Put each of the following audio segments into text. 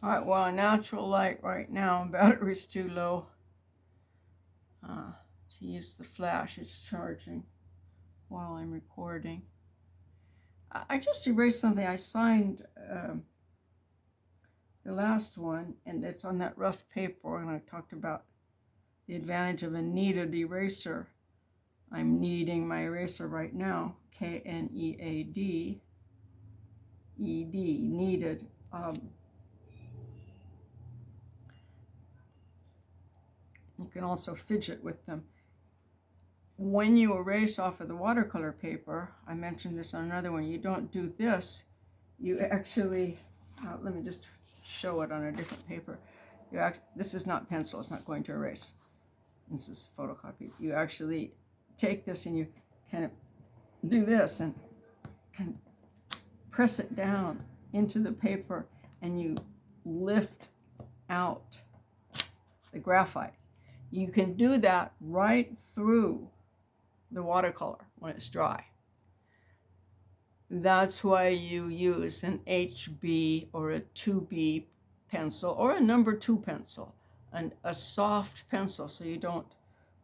All right, well, natural light right now, battery's too low to use the flash. It's charging while I'm recording. I just erased something. I signed the last one, and it's on that rough paper, and I talked about the advantage of a kneaded eraser. I'm kneading my eraser right now, Knead, kneaded. You can also fidget with them. When you erase off of the watercolor paper, I mentioned this on another one, you don't do this. You actually, let me just show it on a different paper. This is not pencil, it's not going to erase. This is photocopy. You actually take this and you kind of do this and kind of press it down into the paper, and you lift out the graphite. You can do that right through the watercolor when it's dry. That's why you use an HB or a 2B pencil or a number 2 pencil, and a soft pencil, so you don't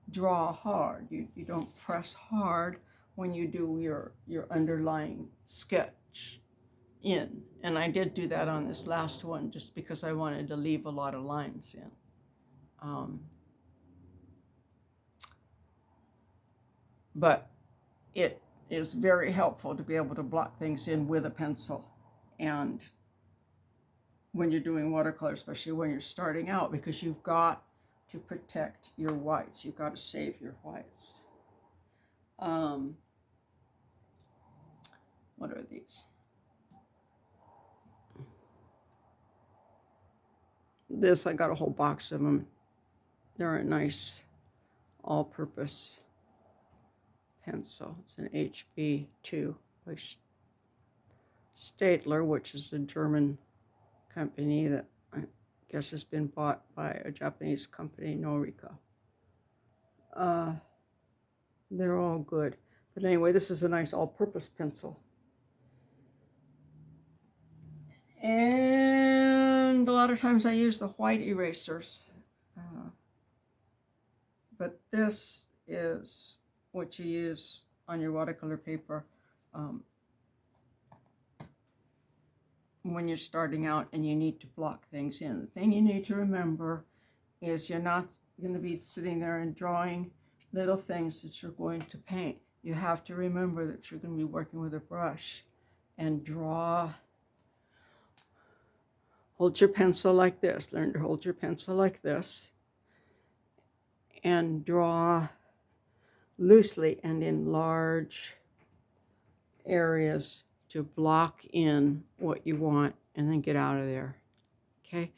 draw hard. You don't press hard when you do your underlying sketch in. And I did do that on this last one just because I wanted to leave a lot of lines in. But it is very helpful to be able to block things in with a pencil, and when you're doing watercolor, especially when you're starting out, because you've got to protect your whites. You've got to save your whites. What are these? This, I got a whole box of them. They're a nice all-purpose pencil. It's an HB2 by Stadler, which is a German company that I guess has been bought by a Japanese company, Norika. They're all good. But anyway, this is a nice all-purpose pencil. And a lot of times I use the white erasers. But this is what you use on your watercolor paper when you're starting out and you need to block things in. The thing you need to remember is you're not going to be sitting there and drawing little things that you're going to paint. You have to remember that you're going to be working with a brush and draw. Hold your pencil like this. Learn to hold your pencil like this and draw loosely and in large areas to block in what you want, and then get out of there. Okay?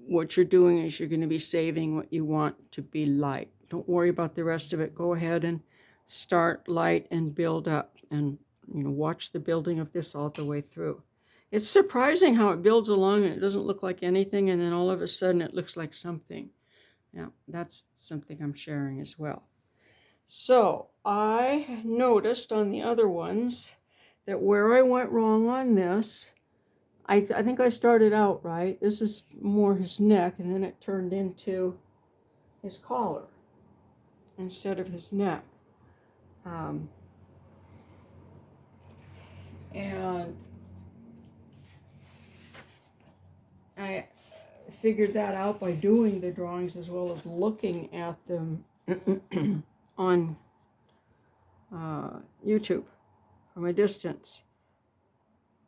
What you're doing is you're going to be saving what you want to be light. Don't worry about the rest of it. Go ahead and start light and build up, and watch the building of this all the way through. It's surprising how it builds along and it doesn't look like anything, and then all of a sudden it looks like something. Now, that's something I'm sharing as well. So I noticed on the other ones that where I went wrong on this, I think I started out right. This is more his neck, and then it turned into his collar instead of his neck. And I figured that out by doing the drawings as well as looking at them on YouTube from a distance.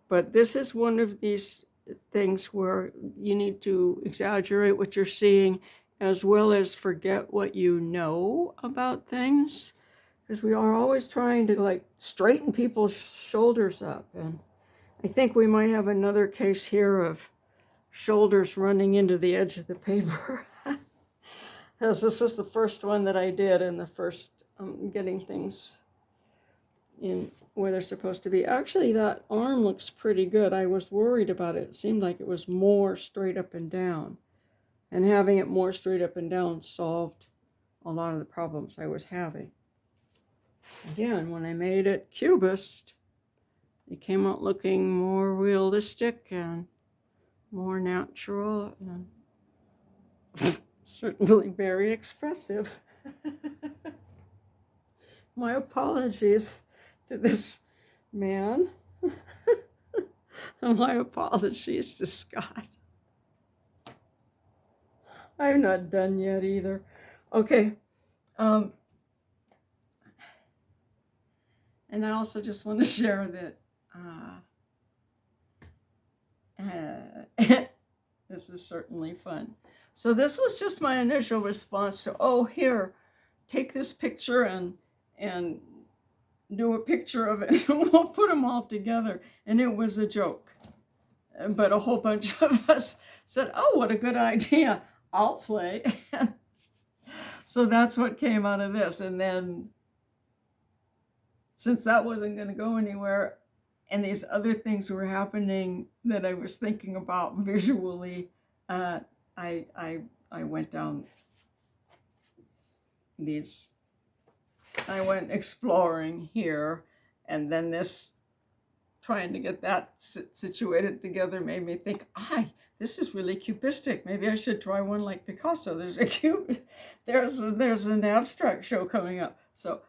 But this is one of these things where you need to exaggerate what you're seeing as well as forget what you know about things, because we are always trying to straighten people's shoulders up. And I think we might have another case here of shoulders running into the edge of the paper. Because this was the first one that I did, and the first getting things in where they're supposed to be. Actually, that arm looks pretty good. I was worried about it. It seemed like it was more straight up and down. And having it more straight up and down solved a lot of the problems I was having. Again, when I made it cubist, it came out looking more realistic and more natural and certainly very expressive. My apologies to this man. And my apologies to Scott. I'm not done yet either. Okay. And I also just want to share that this is certainly fun. So this was just my initial response to, oh, here, take this picture and do a picture of it. We'll put them all together. And it was a joke. But a whole bunch of us said, oh, what a good idea. I'll play. So that's what came out of this. And then since that wasn't going to go anywhere, and these other things were happening that I was thinking about visually, I went down these. I went exploring here, and then this, trying to get that situated together, made me think, this is really cubistic. Maybe I should try one like Picasso. There's a there's an abstract show coming up. So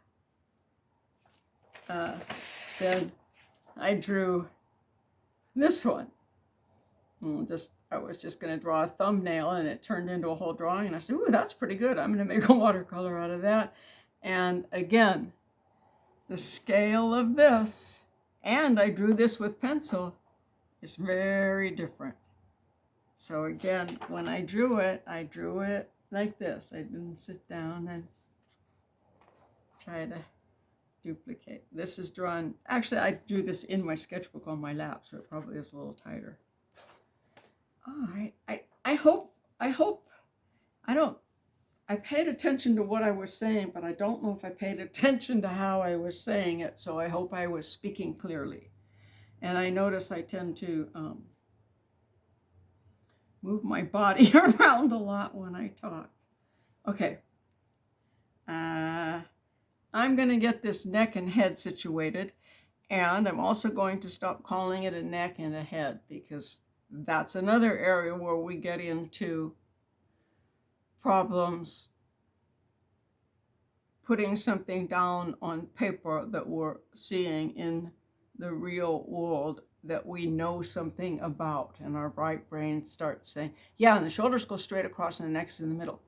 then I drew this one. I was just going to draw a thumbnail, and it turned into a whole drawing. And I said, ooh, that's pretty good. I'm going to make a watercolor out of that. And again, the scale of this, and I drew this with pencil, is very different. So again, when I drew it like this. I didn't sit down and try to duplicate. This is drawn, actually I drew this in my sketchbook on my lap, so it probably is a little tighter. Oh, I paid attention to what I was saying, but I don't know if I paid attention to how I was saying it, so I hope I was speaking clearly. And I notice I tend to move my body around a lot when I talk. Okay. I'm going to get this neck and head situated, and I'm also going to stop calling it a neck and a head, because that's another area where we get into problems putting something down on paper that we're seeing in the real world that we know something about, and our right brain starts saying, yeah, and the shoulders go straight across and the neck's in the middle.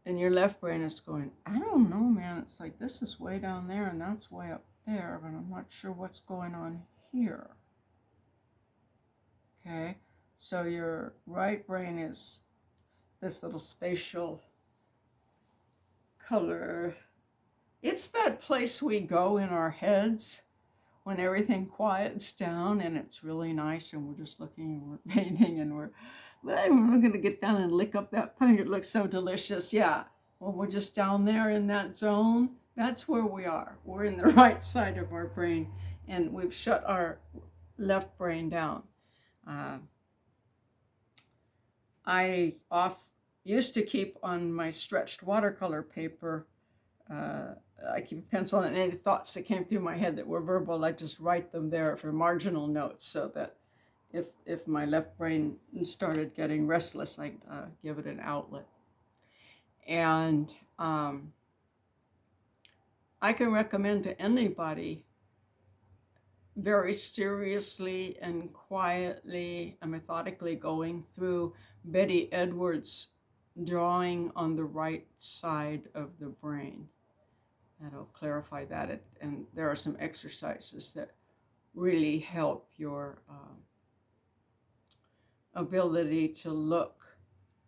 And your left brain is going, I don't know, man. It's like this is way down there and that's way up there, but I'm not sure what's going on here. Okay, so your right brain is this little spatial color. It's that place we go in our heads when everything quiets down and it's really nice and we're just looking and we're painting and we're going to get down and lick up that paint. It looks so delicious. Yeah, well, we're just down there in that zone. That's where we are. We're in the right side of our brain, and we've shut our left brain down. I used to keep on my stretched watercolor paper, I keep a pencil, and any thoughts that came through my head that were verbal, I just write them there for marginal notes, so that if my left brain started getting restless, I'd give it an outlet. And I can recommend to anybody very seriously and quietly and methodically going through Betty Edwards' drawing on the right side of the brain. That'll clarify that. And there are some exercises that really help your ability to look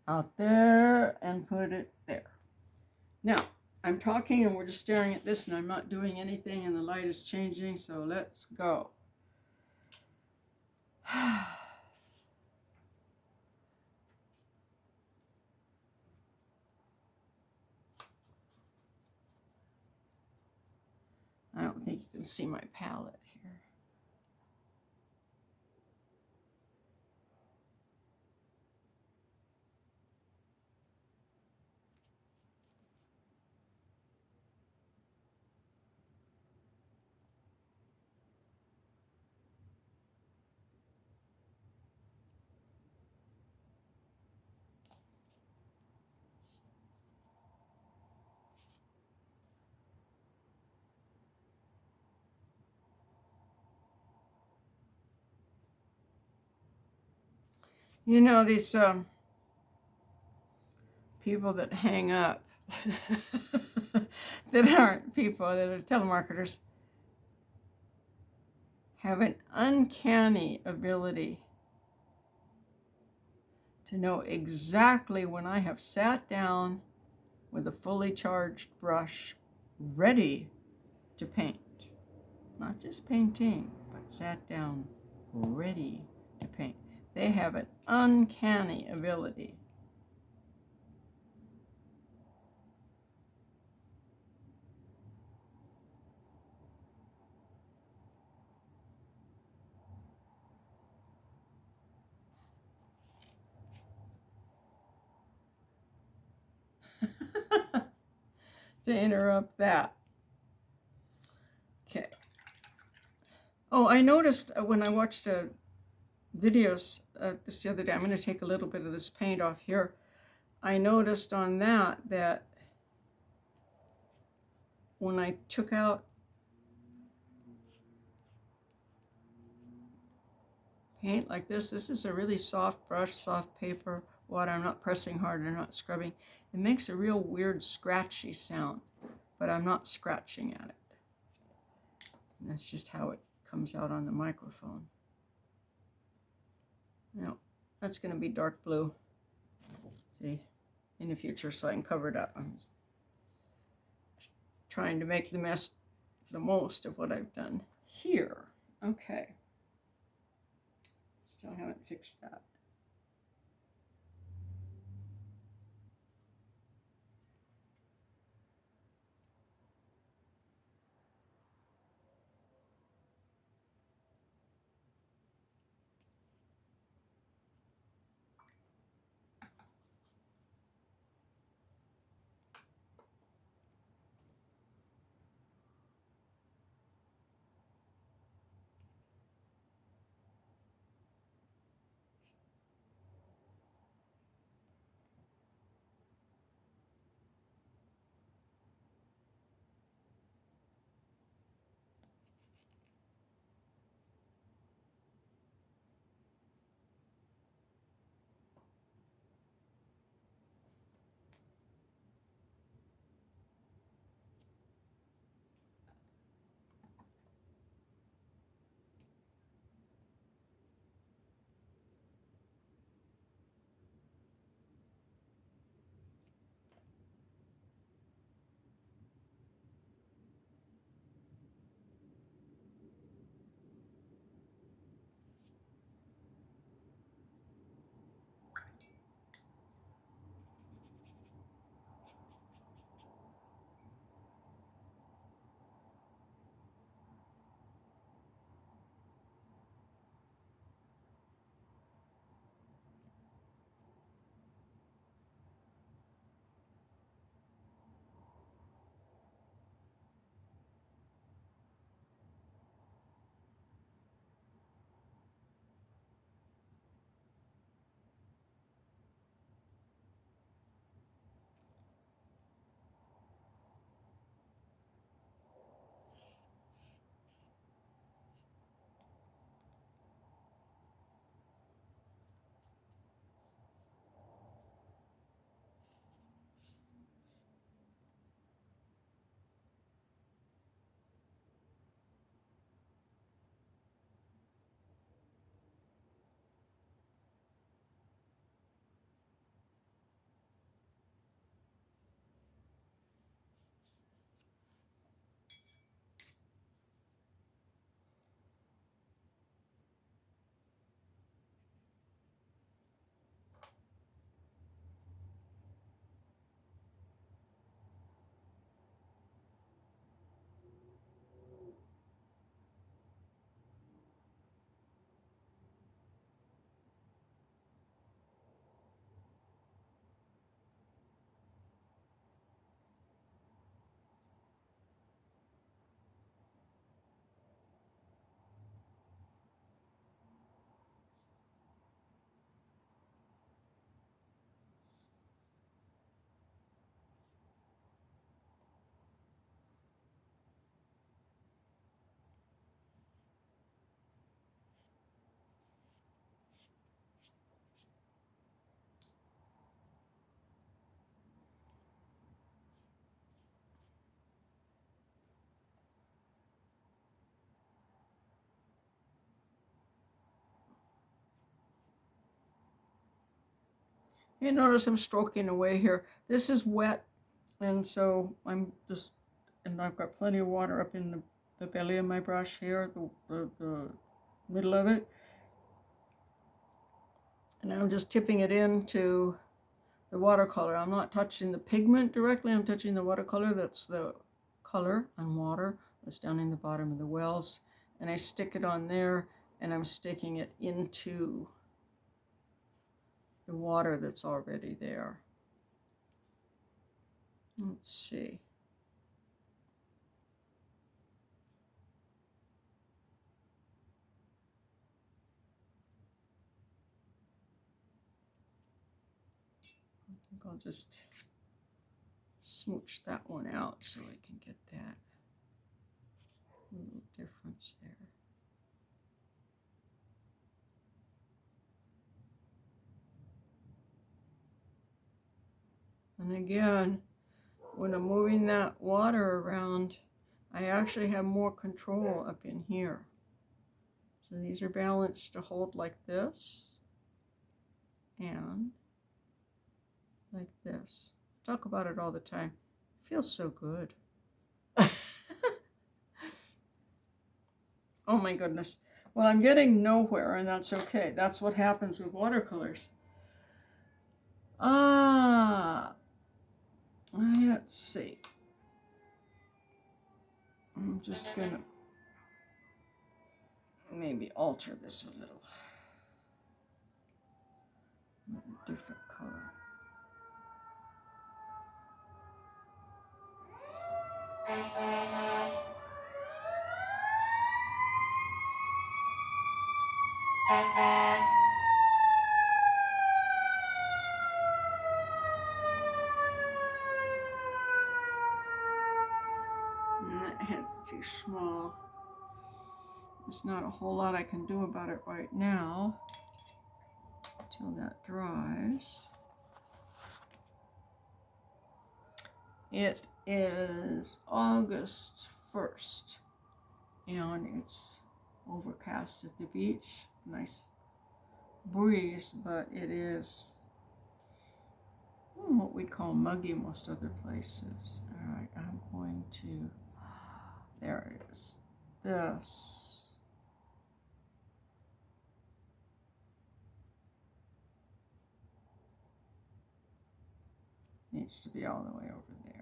out there and put it there. Now, I'm talking and we're just staring at this and I'm not doing anything and the light is changing, so let's go. I don't think you can see my palette here. You know, these people that hang up that aren't people, that are telemarketers, have an uncanny ability to know exactly when I have sat down with a fully charged brush ready to paint. Not just painting, but sat down ready to paint. They have an uncanny ability. To interrupt that. Okay. Oh, I noticed when I watched videos this the other day, I'm going to take a little bit of this paint off here. I noticed on that when I took out paint like this is a really soft brush, soft paper, water. I'm not pressing hard, I'm not scrubbing. It makes a real weird scratchy sound, but I'm not scratching at it. And that's just how it comes out on the microphone. Now, that's going to be dark blue. See, in the future, so I can cover it up. I'm trying to make the most of what I've done here. Okay. Still haven't fixed that. You notice I'm stroking away here. This is wet, and so and I've got plenty of water up in the belly of my brush here, the middle of it. And I'm just tipping it into the watercolor. I'm not touching the pigment directly, I'm touching the watercolor. That's the color on water that's down in the bottom of the wells. And I stick it on there, and I'm sticking it into the water that's already there. Let's see. I think I'll just smooch that one out so I can get that little difference there. And again, when I'm moving that water around, I actually have more control up in here. So these are balanced to hold like this and like this. Talk about it all the time. It feels so good. Oh my goodness. Well, I'm getting nowhere, and that's okay. That's what happens with watercolors. Let's see. I'm just gonna maybe alter this a little. A different color. That head's too small. There's not a whole lot I can do about it right now until that dries. It is August 1st, and it's overcast at the beach. Nice breeze, but it is what we call muggy most other places. All right, I'm going to, there it is. This. Needs to be all the way over there.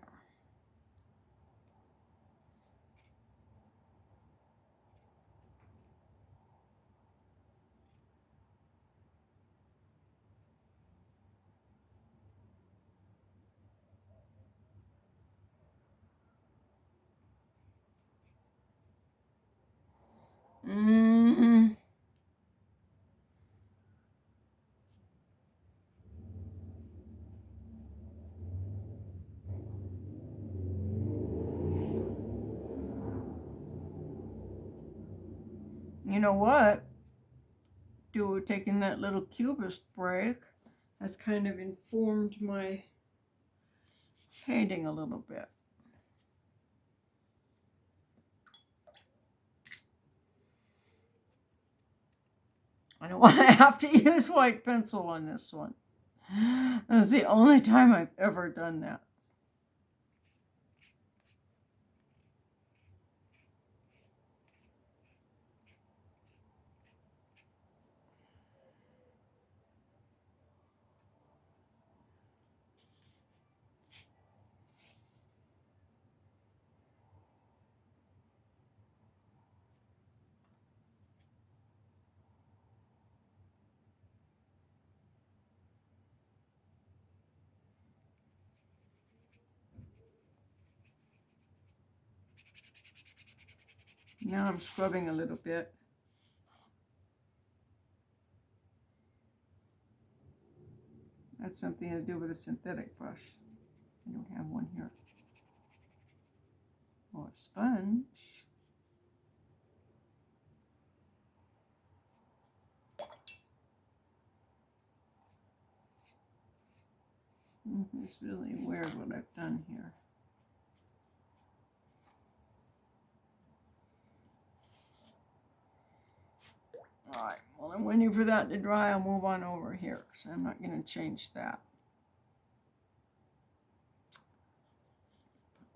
You know what? Taking that little cubist break has kind of informed my painting a little bit. I don't want to have to use white pencil on this one. That's the only time I've ever done that. Now I'm scrubbing a little bit. That's something to do with a synthetic brush. I don't have one here. Or a sponge. It's really weird what I've done here. All right, well, I'm waiting for that to dry. I'll move on over here because I'm not going to change that.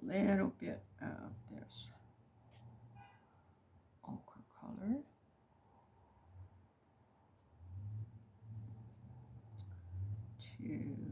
little bit of this ochre color. To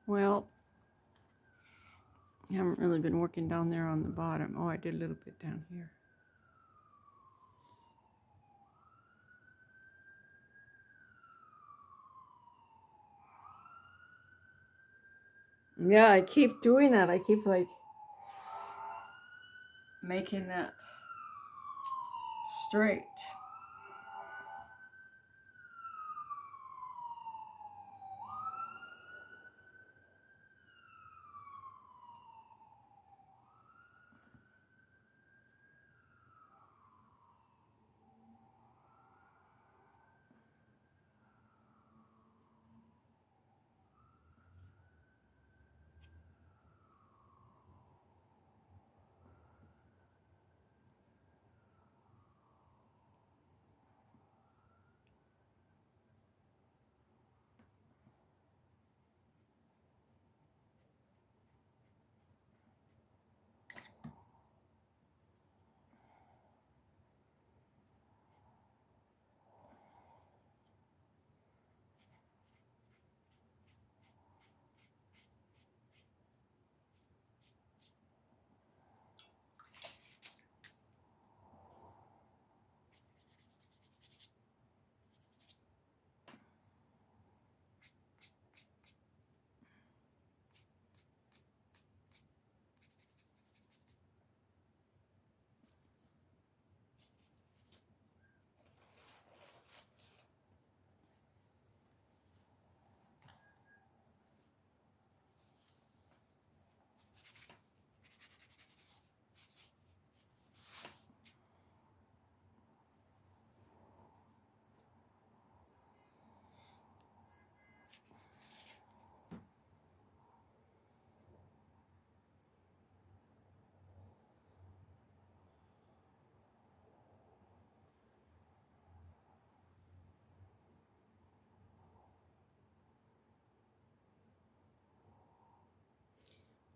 well, I haven't really been working down there on the bottom. Oh, I did a little bit down here. Yeah, I keep doing that. I keep like making that straight.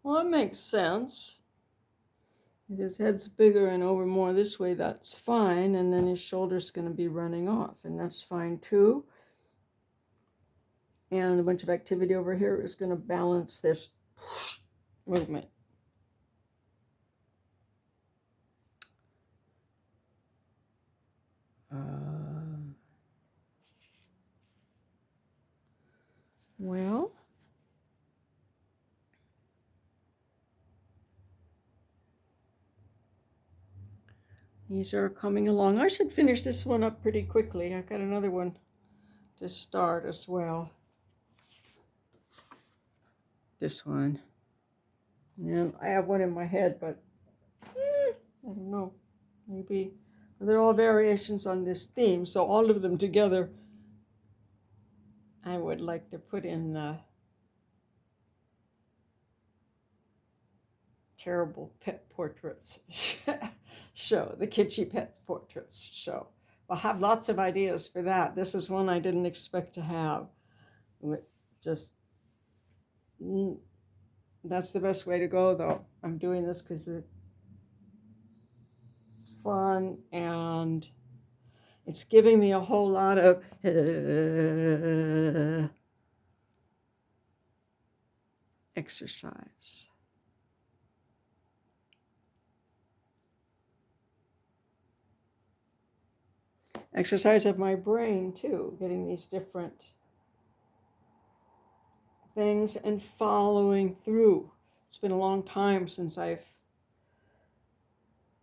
Well, that makes sense. If his head's bigger and over more this way, that's fine, and then his shoulder's going to be running off, and that's fine too. And a bunch of activity over here is going to balance this movement. Well, these are coming along. I should finish this one up pretty quickly. I've got another one to start as well. This one. And I have one in my head, but I don't know. Maybe they're all variations on this theme, so all of them together I would like to put in the Terrible Pet Portraits show, the Kitschy Pet Portraits show. I'll have lots of ideas for that. This is one I didn't expect to have. Just, that's the best way to go, though. I'm doing this because it's fun and it's giving me a whole lot of exercise. Exercise of my brain, too, getting these different things and following through. It's been a long time since I've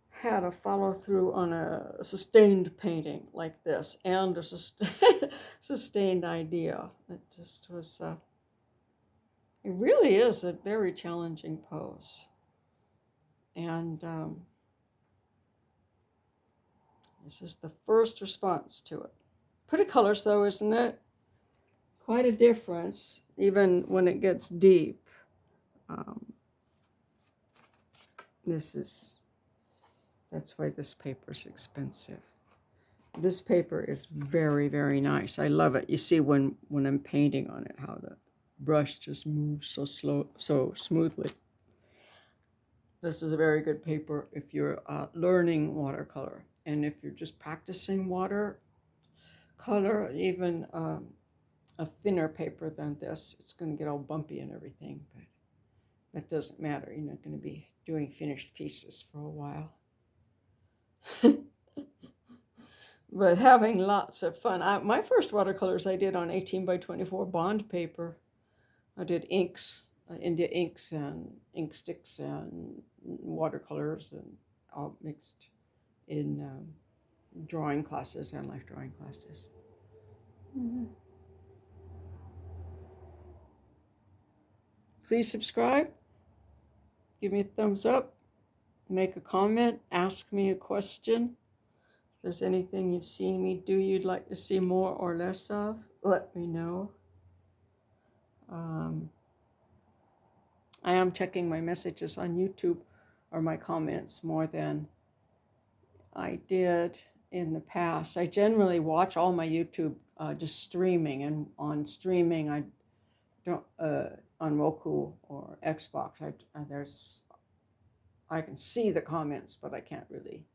had a follow through on a sustained painting like this and a sustained idea. It just was, it really is a very challenging pose. And this is the first response to it. Pretty colors though, isn't it? Quite a difference, even when it gets deep. That's why this paper is expensive. This paper is very, very nice. I love it. You see when I'm painting on it, how the brush just moves so smoothly. This is a very good paper if you're learning watercolor. And if you're just practicing watercolor, even a thinner paper than this, it's going to get all bumpy and everything, but that doesn't matter. You're not going to be doing finished pieces for a while. But having lots of fun. My first watercolors I did on 18 by 24 bond paper. I did inks, India inks and ink sticks and watercolors, and all mixed in drawing classes and life drawing classes. Please subscribe, give me a thumbs up, make a comment, ask me a question. If there's anything you've seen me do you'd like to see more or less of, let me know. I am checking my messages on YouTube or my comments more than I did in the past. I generally watch all my YouTube just streaming, and on streaming I don't on Roku or Xbox I can see the comments, but I can't really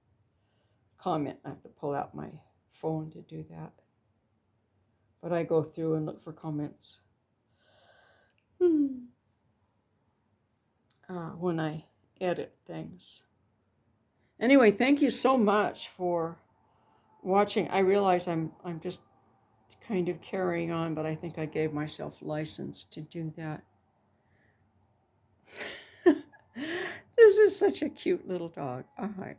comment. I have to pull out my phone to do that. But I go through and look for comments when I edit things. Anyway, thank you so much for watching. I realize I'm just kind of carrying on, but I think I gave myself license to do that. This is such a cute little dog. All right.